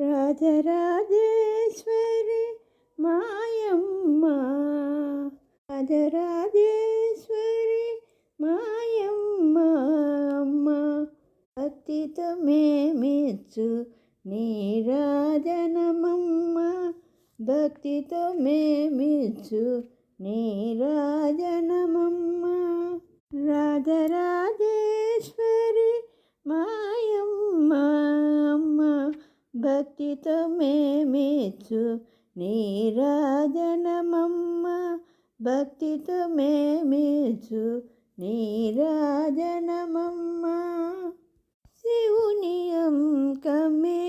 రాజరాజేశ్వరి మాయమ్మ, రాజరాజేశ్వరి మాయమ్మ అమ్మ, భక్తితో మేమిచ్చు నీరాజనమమ్మ, భక్తితో మేమిచ్చు నీరాజనమమ్మ. రాజరాజేశ్వరి మాయమ్మ అమ్మ, భక్తితో మేమిచ్చు నీరాజనమమ్మ, భక్తితో మేమిచ్చు నీరాజనమమ్మ. శివుని అంకమే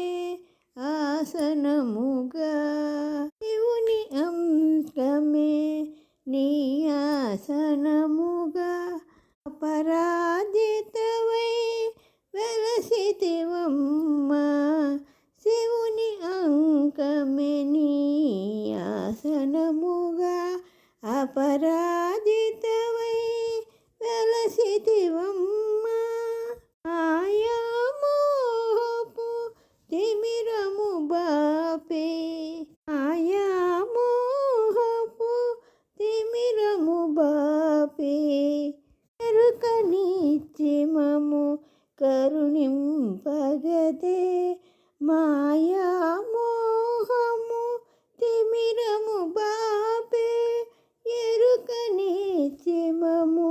ఆసనముగా, శివుని అంకమే నీ ఆసనముగా, అపరాజితవై వెలసితివమ్మ, శివుని అంకమే నీ ఆసనముగా, అపరాజితవై వెలసితివమ్మ. ఆయామోహపు తిమిరము బాపే, ఆయామోహపు తిమిరము బాపే, ఎరుకనిచ్చి మము కరుణింపగదే, మాయామోహము తిమిరము బాపే, ఎరుకనిచ్చి మము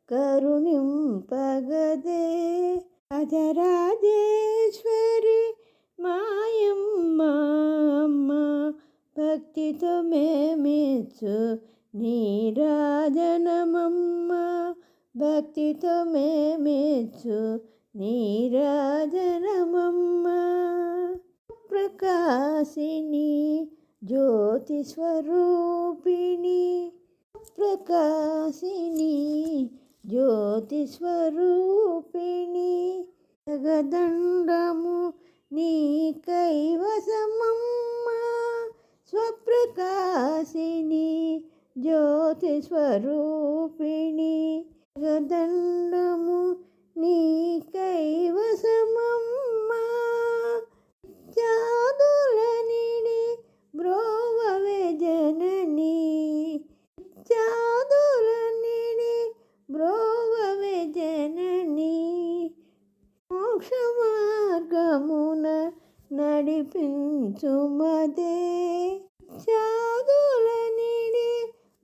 కరుణింపగదే. రాజరాజేశ్వరి మాయమ్మ అమ్మ, భక్తితో మేమిచ్చు నీరాజనమమ్మ, భక్తితో మేమిచ్చు నీరాజనమమ్మ. ప్రకాశిని జ్యోతి స్వరూపిణి, ప్రకాశిని జ్యోతి స్వరూపిణి, జగదండము నీ కైవసమమ్మ, స్వప్రకాశిని జ్యోతి స్వరూపిణి, జగదండము నీ కైవసమమ్మ. చాదులనిడి బ్రోవవే జనని, చాదులనిడి బ్రోవవే జనని, మోక్ష మార్గమున నడిపించుమదే, చాదులనిడి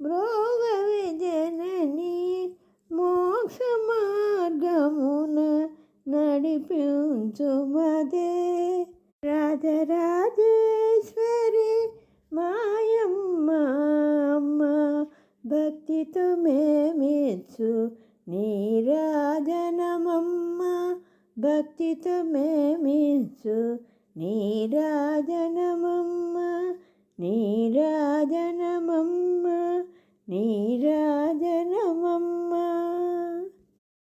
బ్రోవవే జనని, మోక్ష మార్గమున నడిపించుమదే. రాజరాజేశ్వరి మాయమ్మ అమ్మ, భక్తితో మేమిచ్చు నీరాజనమమ్మ, భక్తితో మేమిచ్చు నీరాజనమమ్మ, నీరాజనమమ్మ, నీరాజనమమ్మ.